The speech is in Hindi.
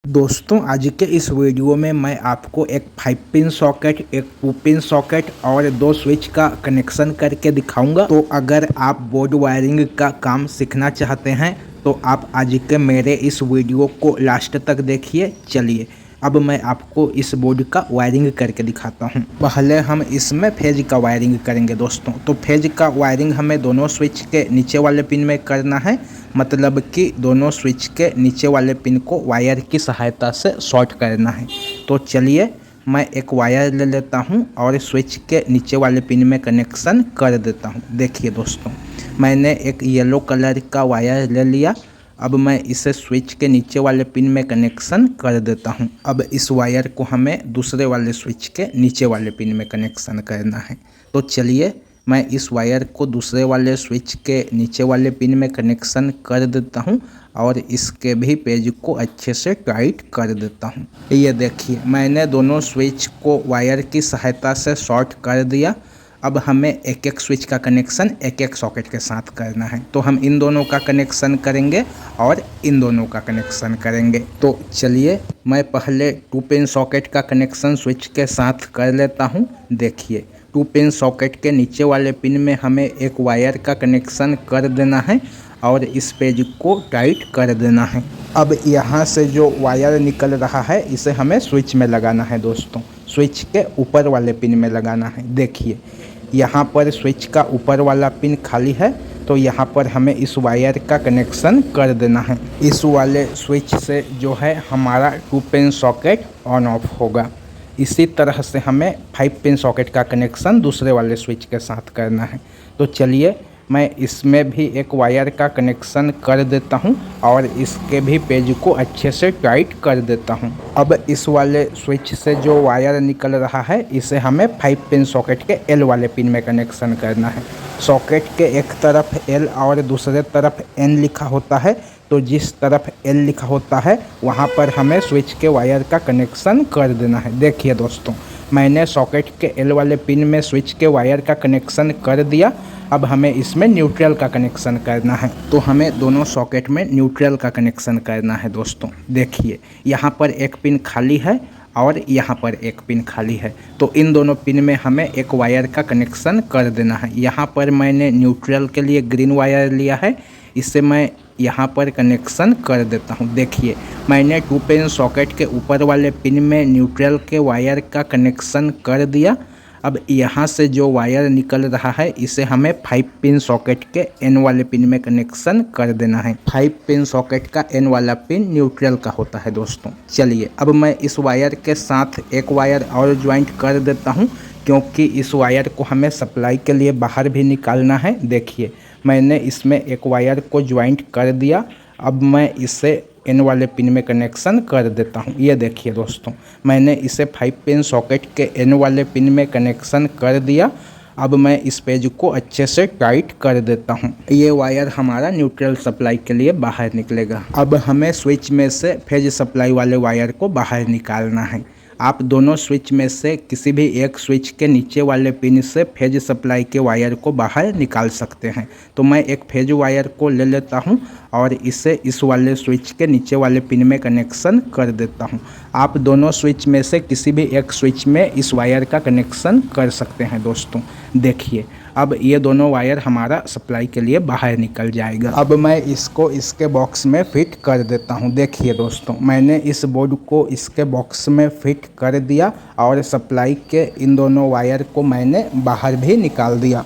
दोस्तों आज के इस वीडियो में मैं आपको एक 5 पिन सॉकेट, एक 2 पिन सॉकेट और 2 स्विच का कनेक्शन करके दिखाऊंगा। तो अगर आप बोर्ड वायरिंग का काम सीखना चाहते हैं तो आप आज के मेरे इस वीडियो को लास्ट तक देखिए। चलिए अब मैं आपको इस बोर्ड का वायरिंग करके दिखाता हूं। पहले हम इसमें फेज का वायरिंग करेंगे दोस्तों। तो फेज का वायरिंग हमें दोनों स्विच के नीचे वाले पिन में करना है, मतलब कि दोनों स्विच के नीचे वाले पिन को वायर की सहायता से शॉर्ट करना है। तो चलिए मैं एक वायर ले लेता हूं और स्विच के नीचे वाले पिन में कनेक्शन कर देता हूं। देखिए दोस्तों, मैंने एक येलो कलर का वायर ले लिया। अब मैं इसे स्विच के नीचे वाले पिन में कनेक्शन कर देता हूं। अब इस वायर को हमें दूसरे वाले स्विच के नीचे वाले पिन में कनेक्शन करना है। तो चलिए मैं इस वायर को दूसरे वाले स्विच के नीचे वाले पिन में कनेक्शन कर देता हूं और इसके भी पेज को अच्छे से टाइट कर देता हूं। ये देखिए मैंने दोनों स्विच को वायर की सहायता से शॉर्ट कर दिया। अब हमें एक एक स्विच का कनेक्शन एक एक सॉकेट के साथ करना है। तो हम इन दोनों का कनेक्शन करेंगे और इन दोनों का कनेक्शन करेंगे। तो चलिए मैं पहले 2 पिन सॉकेट का कनेक्शन स्विच के साथ कर लेता हूं। देखिए 2 पिन सॉकेट के नीचे वाले पिन में हमें एक वायर का कनेक्शन कर देना है और इस पेज को टाइट कर देना है। अब यहाँ से जो वायर निकल रहा है इसे हमें स्विच में लगाना है दोस्तों। स्विच के ऊपर वाले पिन में लगाना है। देखिए यहाँ पर स्विच का ऊपर वाला पिन खाली है, तो यहाँ पर हमें इस वायर का कनेक्शन कर देना है। इस वाले स्विच से जो है हमारा 2 पिन सॉकेट ऑन ऑफ होगा। इसी तरह से हमें 5 पिन सॉकेट का कनेक्शन दूसरे वाले स्विच के साथ करना है। तो चलिए मैं इसमें भी एक वायर का कनेक्शन कर देता हूं और इसके भी पेज को अच्छे से टाइट कर देता हूं। अब इस वाले स्विच से जो वायर निकल रहा है इसे हमें 5 पिन सॉकेट के एल वाले पिन में कनेक्शन करना है। सॉकेट के एक तरफ एल और दूसरे तरफ एन लिखा होता है, तो जिस तरफ एल लिखा होता है वहाँ पर हमें स्विच के वायर का कनेक्शन कर देना है। देखिए दोस्तों, मैंने सॉकेट के एल वाले पिन में स्विच के वायर का कनेक्शन कर दिया। अब हमें इसमें न्यूट्रल का कनेक्शन करना है। तो हमें दोनों सॉकेट में न्यूट्रल का कनेक्शन करना है दोस्तों। देखिए यहाँ पर एक पिन खाली है और यहाँ पर एक पिन खाली है, तो इन दोनों पिन में हमें एक वायर का कनेक्शन कर देना है। यहाँ पर मैंने न्यूट्रल के लिए ग्रीन वायर लिया है, इससे मैं यहाँ पर कनेक्शन कर देता हूँ। देखिए मैंने 2 पिन सॉकेट के ऊपर वाले पिन में न्यूट्रल के वायर का कनेक्शन कर दिया। अब यहाँ से जो वायर निकल रहा है इसे हमें 5 पिन सॉकेट के एन वाले पिन में कनेक्शन कर देना है। 5 पिन सॉकेट का एन वाला पिन न्यूट्रल का होता है दोस्तों। चलिए अब मैं इस वायर के साथ एक वायर और ज्वाइंट कर देता हूँ, क्योंकि इस वायर को हमें सप्लाई के लिए बाहर भी निकालना है। देखिए मैंने इसमें एक वायर को ज्वाइंट कर दिया। अब मैं इसे एन वाले पिन में कनेक्शन कर देता हूं। ये देखिए दोस्तों, मैंने इसे 5 पिन सॉकेट के एन वाले पिन में कनेक्शन कर दिया। अब मैं इस पेज को अच्छे से टाइट कर देता हूं। ये वायर हमारा न्यूट्रल सप्लाई के लिए बाहर निकलेगा। अब हमें स्विच में से फेज सप्लाई वाले वायर को बाहर निकालना है। आप दोनों स्विच में से किसी भी एक स्विच के नीचे वाले पिन से फेज सप्लाई के वायर को बाहर निकाल सकते हैं। तो मैं एक फेज वायर को ले लेता हूं और इसे इस वाले स्विच के नीचे वाले पिन में कनेक्शन कर देता हूं। आप दोनों स्विच में से किसी भी एक स्विच में इस वायर का कनेक्शन कर सकते हैं दोस्तों। देखिए अब ये दोनों वायर हमारा सप्लाई के लिए बाहर निकल जाएगा। अब मैं इसको इसके बॉक्स में फिट कर देता हूँ। देखिए दोस्तों, मैंने इस बोर्ड को इसके बॉक्स में फिट कर दिया और सप्लाई के इन दोनों वायर को मैंने बाहर भी निकाल दिया।